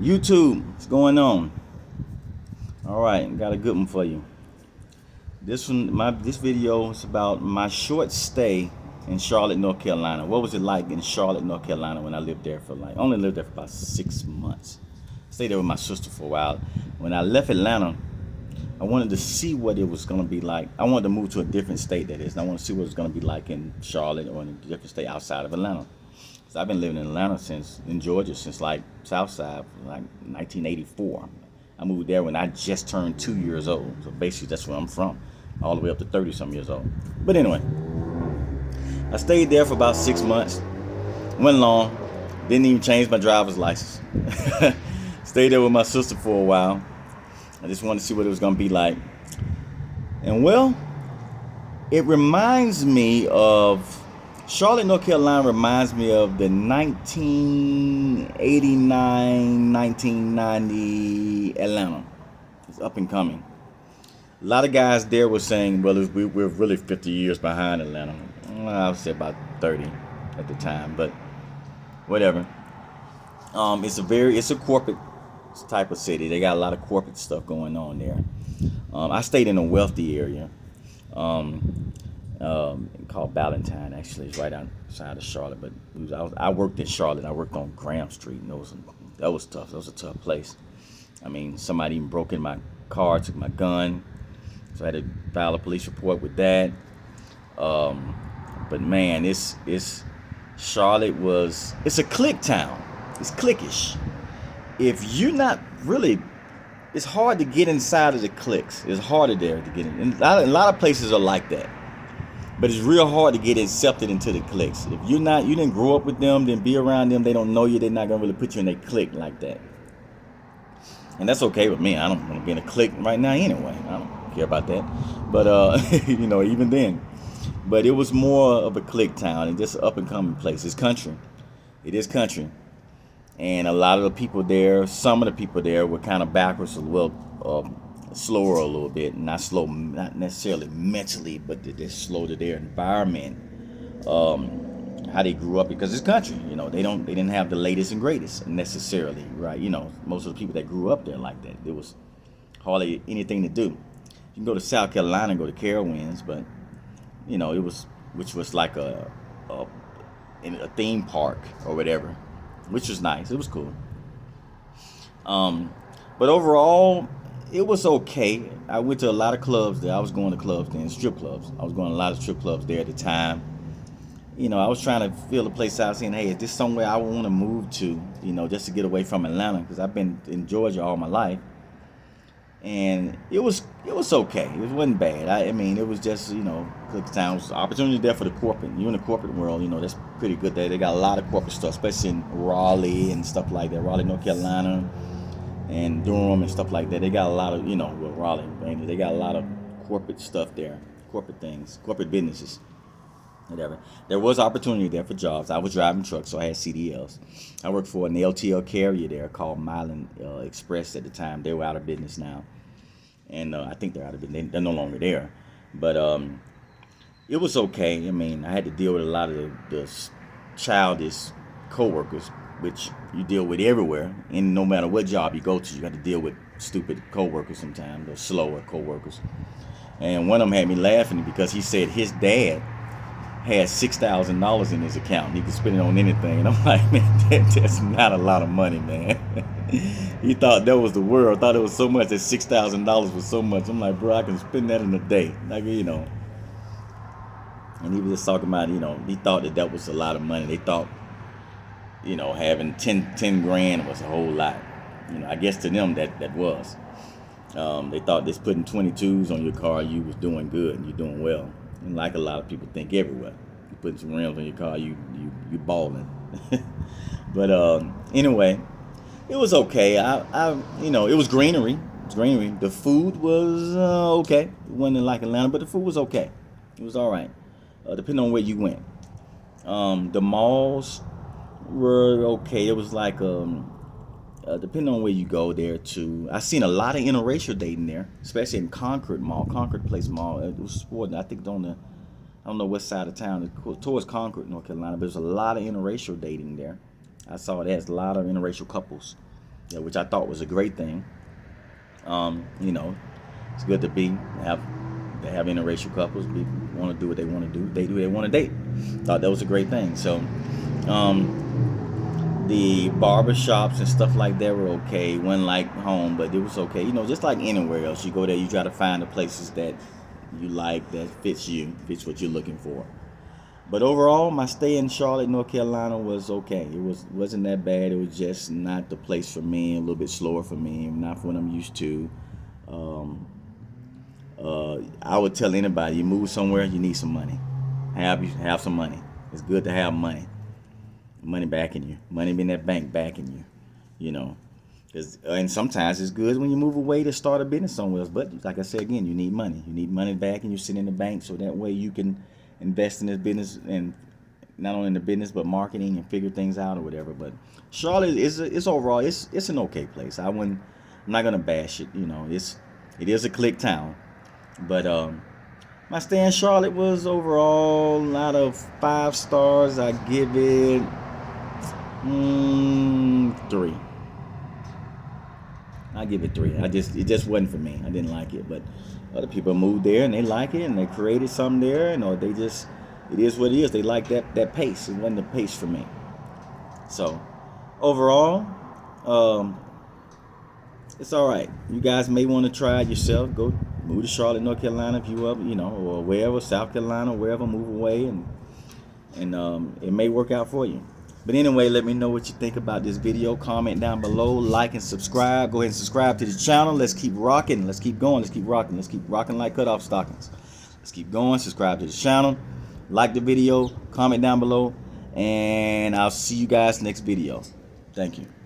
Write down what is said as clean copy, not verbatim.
YouTube, what's going on? All right, got a good one for you. This video is about my short stay in Charlotte, North Carolina. What was it like in Charlotte, North Carolina when I lived there for only lived there for about 6 months. Stayed there with my sister for a while. When I left Atlanta, I wanted to see what it was gonna be like. I wanted to move to a different state, that is. And I want to see what it's gonna be like in Charlotte or in a different state outside of Atlanta. So I've been living in Atlanta in Georgia since Southside, 1984. I moved there when I just turned 2 years old. So basically, that's where I'm from, all the way up to 30 some years old. But anyway, I stayed there for about 6 months. Went long, didn't even change my driver's license. Stayed there with my sister for a while. I just wanted to see what it was going to be like. And well, it reminds me of Charlotte, North Carolina reminds me of the 1989, 1990 Atlanta. It's up and coming. A lot of guys there were saying, well, we're really 50 years behind Atlanta. Well, I would say about 30 at the time, but whatever. It's a corporate type of city. They got a lot of corporate stuff going on there. I stayed in a wealthy area. Called Ballantyne. Actually, it's right outside of Charlotte. But I worked in Charlotte. I worked on Graham Street, and that was tough. That was a tough place. I mean, somebody even broke in my car, took my gun, so I had to file a police report with that. But man, Charlotte it's a clique town. It's cliquish. If you're not really, it's hard to get inside of the cliques. It's harder there to get in. And a lot of places are like that. But it's real hard to get accepted into the cliques. If you didn't grow up with them, then be around them, they don't know you, they're not gonna really put you in a clique like that. And that's okay with me. I don't want to be in a clique right now anyway. I don't care about that. But even then. But it was more of a clique town and just up and coming place. It's country. It is country. And a lot of the people there, some of the people there were kind of backwards, slower a little bit. Not slow, not necessarily mentally, but they're slow to their environment. How they grew up, because it's country. They didn't have the latest and greatest necessarily, right? Most of the people that grew up there like that, there was hardly anything to do. You can go to South Carolina and go to Carowinds, but which was like in a theme park or whatever, which was nice. It was cool. But overall, it was okay. I went to a lot of clubs there. I was going to clubs then, strip clubs. I was going to a lot of strip clubs there at the time. I was trying to feel the place out, saying, hey, is this somewhere I would want to move to, just to get away from Atlanta, because I've been in Georgia all my life. And it was okay. It wasn't bad. I mean, it was just, click towns. Opportunity there for the corporate. You in the corporate world, that's pretty good there. They got a lot of corporate stuff, especially in Raleigh and stuff like that. Raleigh, North Carolina, and Durham and stuff like that. They got a lot of, Raleigh, they got a lot of corporate stuff there, corporate things, corporate businesses, whatever. There was opportunity there for jobs. I was driving trucks, so I had CDLs. I worked for an LTL carrier there called Milan Express at the time. They were out of business now, and I think they're out of business. They're no longer there, but it was okay. I mean, I had to deal with a lot of the childish coworkers, which you deal with everywhere, and no matter what job you go to, you got to deal with stupid coworkers sometimes, or slower coworkers. And one of them had me laughing because he said his dad had $6,000 in his account. He could spend it on anything. And I'm like, man, that's not a lot of money, man. He thought that was the world. Thought it was so much, that $6,000 was so much. I'm like, bro, I can spend that in a day. And he was just talking about, he thought that was a lot of money. They thought, having 10 grand was a whole lot. I guess to them that was. They thought just putting 22s on your car, you was doing good and you're doing well. And like a lot of people think everywhere, you putting some rims on your car, you balling. But anyway, it was okay. It was greenery. The food was okay. It wasn't like Atlanta, but the food was okay. It was all right, depending on where you went. The malls were okay. It was like depending on where you go there too. I seen a lot of interracial dating there, especially in Concord Mall, Concord Place Mall. It was sporting. I think I don't know what side of town, towards Concord, North Carolina. But there's a lot of interracial dating there. I saw it has a lot of interracial couples yeah, which I thought was a great thing. You know, it's good to have interracial couples. People want to do what they want to do. Date who they want to date. Thought that was a great thing. So, the barber shops and stuff like that were okay. Wasn't like home, but it was okay. You know, just like anywhere else, you go there, you try to find the places that you like, that fits fits what you're looking for. But overall, my stay in Charlotte, North Carolina was okay. Wasn't that bad. It was just not the place for me. A little bit slower for me, not for what I'm used to. Um, I would tell anybody, you move somewhere, you need some money. Have some money. It's good to have money backing you, money in that bank backing you. You know, and sometimes it's good when you move away to start a business somewhere else. But like I said again, you need money. You need money back, and you sit in the bank so that way you can invest in this business, and not only in the business but marketing and figure things out or whatever. But Charlotte is overall it's an okay place. I'm not gonna bash it. You know, it is a click town, but my stay in Charlotte was overall out of 5 stars. I give it 3. I give it 3. It just wasn't for me. I didn't like it, but other people moved there and they like it and they created something there, and or they just it is what it is. They like that pace. It wasn't the pace for me. So overall, it's all right. You guys may want to try it yourself. Go move to Charlotte, North Carolina, if you ever, or wherever, South Carolina, wherever, move away, and it may work out for you. But anyway, let me know what you think about this video. Comment down below, like and subscribe. Go ahead and subscribe to the channel. Let's keep rocking. Let's keep going. Let's keep rocking. Let's keep rocking like cutoff stockings. Let's keep going. Subscribe to the channel. Like the video. Comment down below. And I'll see you guys next video. Thank you.